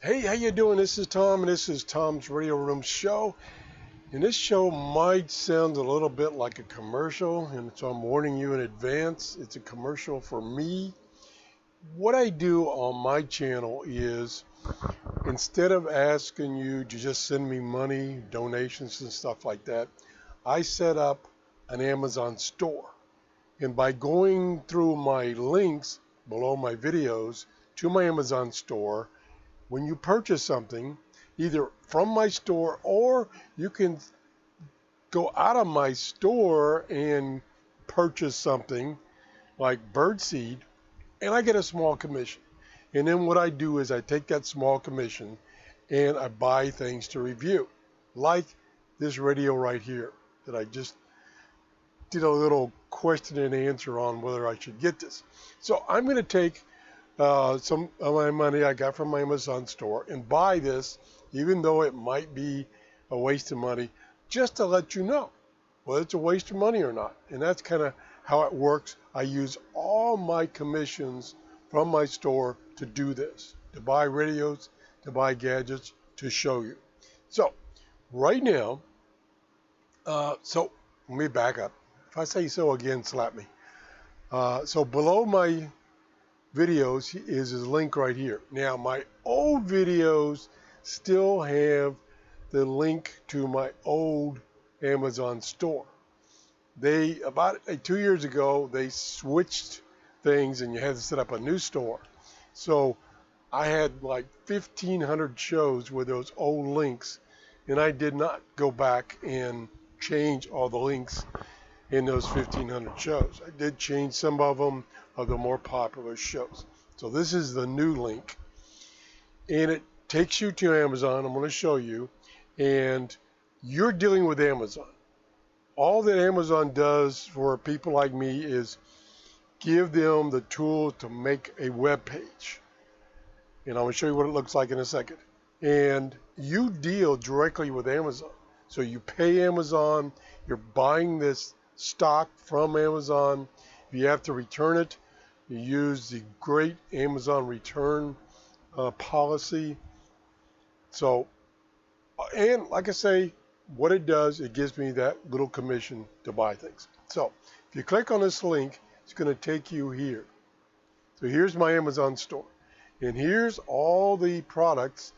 Hey, how you doing? This is Tom, and this is Tom's Radio Room Show. And this show might sound a little bit like a commercial, and so I'm warning you in advance. It's a commercial for me. What I do on my channel is, instead of asking you to just send me money, donations, and stuff like that, I set up an Amazon store. And by going through my links below my videos to my Amazon store, when you purchase something, either from my store or you can go out of my store and purchase something like birdseed, and I get a small commission. And then what I do is I take that small commission and I buy things to review, like this radio right here that I just did a little question and answer on whether I should get this. So I'm going to take some of my money I got from my Amazon store and buy this, even though it might be a waste of money, just to let you know whether it's a waste of money or not. And that's kind of how it works. I use all my commissions from my store to do this, to buy radios, to buy gadgets, to show you. So right now, so let me back up. If I say so again, slap me. So below my videos is his link right here. Now my old videos still have the link to my old Amazon store. They, about 2 years ago, they switched things and you had to set up a new store. So I had like 1,500 shows with those old links, and I did not go back and change all the links in those 1,500 shows. I did change some of them, of the more popular shows. So this is the new link, and it takes you to Amazon. I'm going to show you, and you're dealing with Amazon. All that Amazon does for people like me is give them the tool to make a web page. And I'm going to show you what it looks like in a second. And you deal directly with Amazon. So you pay Amazon, you're buying this stock from Amazon. If you have to return it, you use the great Amazon return policy. So, and like I say, what it does, it gives me that little commission to buy things. So if you click on this link, it's going to take you here. So here's my Amazon store, and here's all the products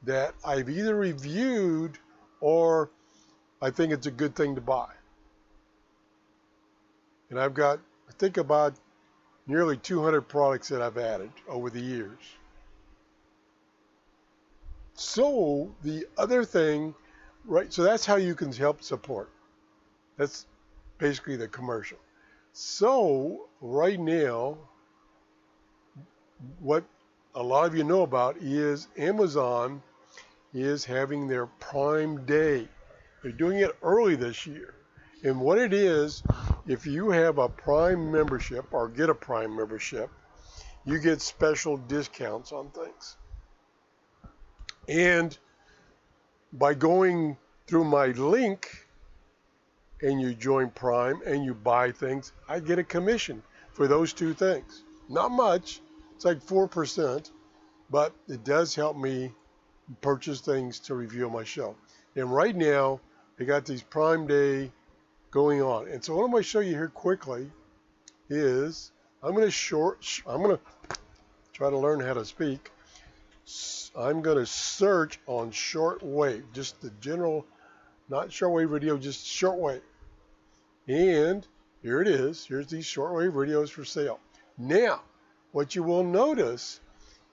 that I've either reviewed or I think it's a good thing to buy. And I've got, I think, about nearly 200 products that I've added over the years. So the other thing, right, so that's how you can help support. That's basically the commercial. So right now, what a lot of you know about is Amazon is having their Prime Day. They're doing it early this year. And what it is, if you have a Prime membership or get a Prime membership, you get special discounts on things. And by going through my link and you join Prime and you buy things, I get a commission for those two things. Not much, it's like 4%, but it does help me purchase things to review on my show. And right now, they got these Prime Day going on. And so what I'm going to show you here quickly is I'm going to try to learn how to speak. I'm going to search on shortwave, just the general, not shortwave radio, just shortwave. And here it is. Here's these shortwave radios for sale. Now, what you will notice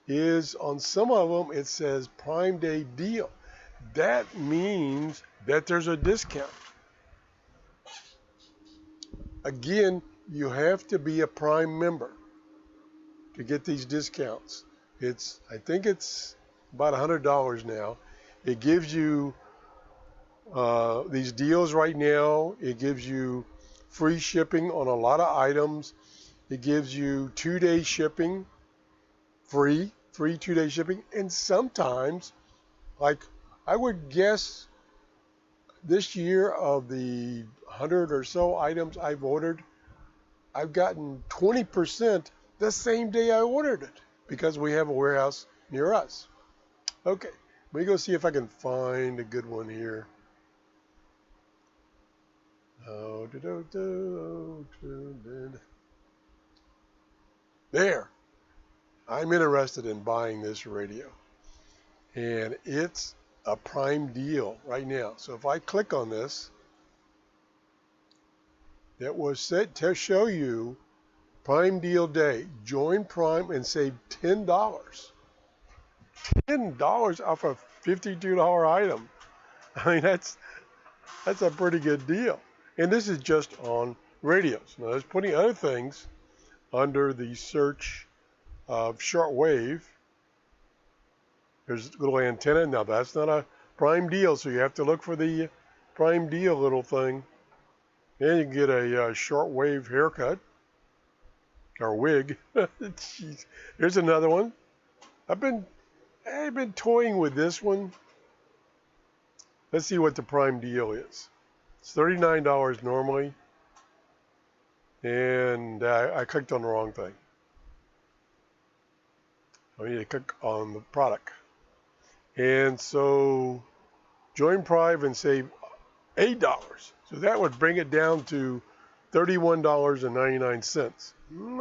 is on some of them it says Prime Day deal. That means that there's a discount. Again, you have to be a Prime member to get these discounts. I think it's about $100 now. It gives you these deals right now. It gives you free shipping on a lot of items. It gives you 2-day shipping, free 2-day shipping. And sometimes, like I would guess this year, of the 100 or so items I've ordered, I've gotten 20% the same day I ordered it, because we have a warehouse near us. Okay, let me go see if I can find a good one here. There. I'm interested in buying this radio. And it's a prime deal right now. So if I click on this, that was set to show you Prime Deal Day. Join Prime and save $10. $10 off a $52 item. I mean, that's a pretty good deal. And this is just on radios. Now, there's plenty of other things under the search of shortwave. There's a little antenna. Now, that's not a prime deal, so you have to look for the prime deal little thing. And you can get a shortwave haircut or wig. Jeez. Here's another one. I've been toying with this one. Let's see what the prime deal is. It's $39 normally, and I clicked on the wrong thing. I need to click on the product. And so join Prime and save $8. So that would bring it down to $31.99.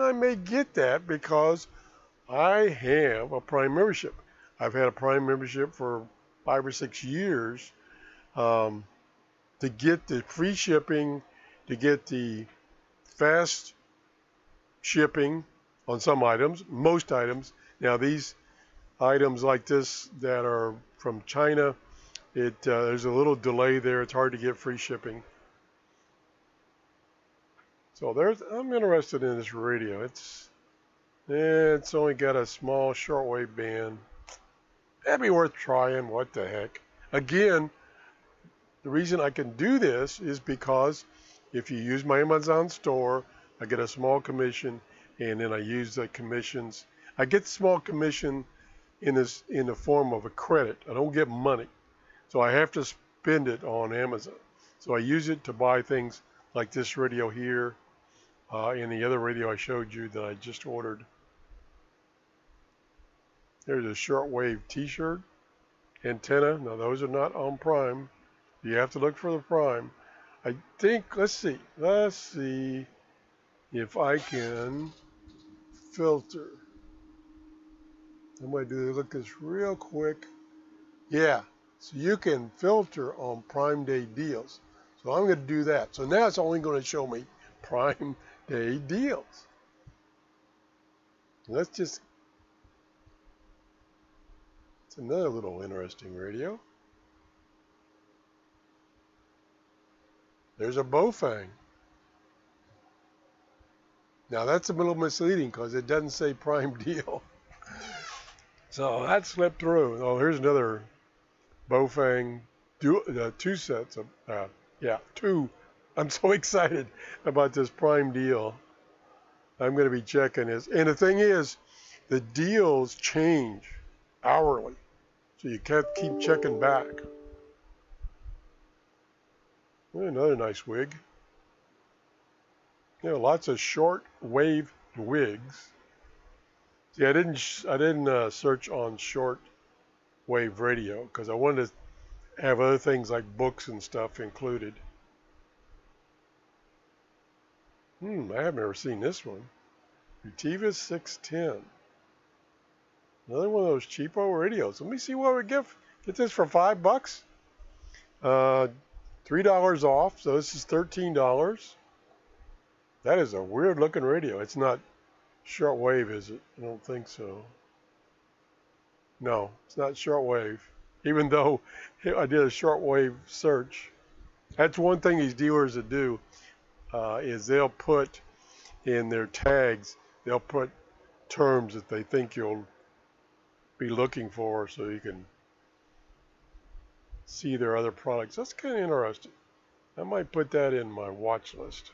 I may get that because I have a Prime membership. I've had a Prime membership for 5 or 6 years to get the free shipping, to get the fast shipping on some items, most items. Now these items like this that are from China, there's a little delay there. It's hard to get free shipping. So I'm interested in this radio. It's only got a small shortwave band. That'd be worth trying. What the heck? Again, the reason I can do this is because if you use my Amazon store, I get a small commission, and then I use the commissions. I get small commission in the form of a credit. I don't get money, so I have to spend it on Amazon. So I use it to buy things like this radio here, and the other radio I showed you that I just ordered. There's a shortwave T-shirt, antenna. Now those are not on Prime. You have to look for the Prime. I think, let's see if I can filter. I'm going to look at this real quick. Yeah, so you can filter on Prime Day deals. So I'm going to do that. So now it's only going to show me Prime Day deals. It's another little interesting radio. There's a Bofang. Now that's a little misleading because it doesn't say prime deal. So that slipped through. Oh, here's another Bofang, two sets of, two. I'm so excited about this prime deal. I'm going to be checking this. And the thing is, the deals change hourly. So you can't keep checking back. Another nice wig. Lots of short wave wigs. See, I didn't search on short wave radio because I wanted to have other things like books and stuff included. I have never seen this one. Utiva 610. Another one of those cheapo radios. Let me see what we get. Get this for $5. $3 off, so this is $13. That is a weird looking radio. It's not shortwave, is it? I don't think so. No, it's not shortwave. Even though I did a shortwave search. That's one thing these dealers that do is they'll put in their tags, they'll put terms that they think you'll be looking for so you can see their other products. That's kind of interesting. I might put that in my watch list.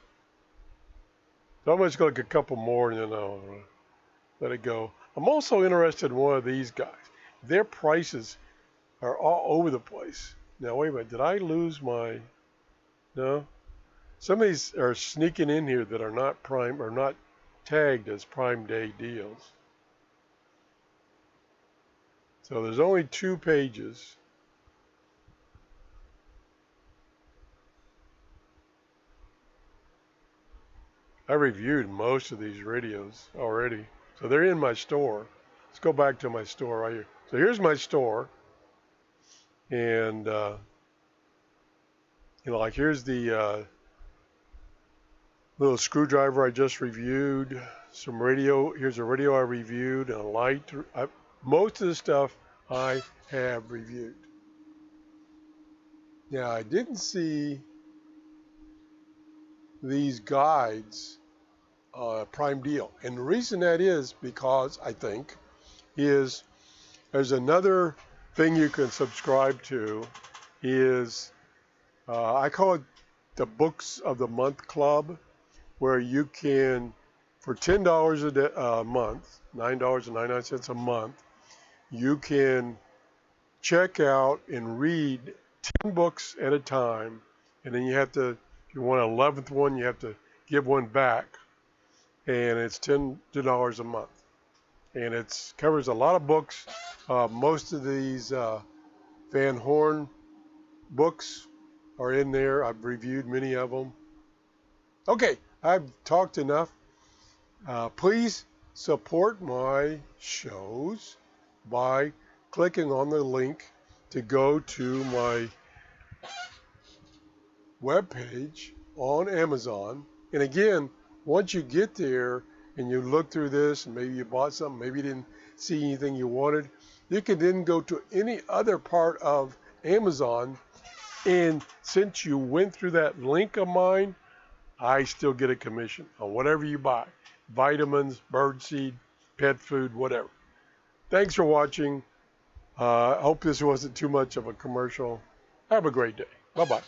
So I'm just going to get a couple more and then I'll let it go. I'm also interested in one of these guys. Their prices are all over the place. Now, wait a minute. Did I lose my... No? Some of these are sneaking in here that are not prime or not tagged as Prime Day deals. So there's only 2 pages. I reviewed most of these radios already. So they're in my store. Let's go back to my store right here. So here's my store. And, like here's the little screwdriver I just reviewed. Some radio. Here's a radio I reviewed and a light. Most of the stuff I have reviewed. Now, I didn't see these guides prime deal. And the reason that is because, I think, is there's another thing you can subscribe to is, I call it the Books of the Month Club, where you can, for $10 a month, $9.99 a month, you can check out and read 10 books at a time, and then you have to, if you want an 11th one, you have to give one back, and it's $10 a month. And it covers a lot of books. Most of these Van Horn books are in there. I've reviewed many of them. Okay, I've talked enough. Please support my shows by clicking on the link to go to my webpage on Amazon. And again, once you get there and you look through this and maybe you bought something, maybe you didn't see anything you wanted, you can then go to any other part of Amazon. And since you went through that link of mine, I still get a commission on whatever you buy. Vitamins, birdseed, pet food, whatever. Thanks for watching. I hope this wasn't too much of a commercial. Have a great day. Bye-bye.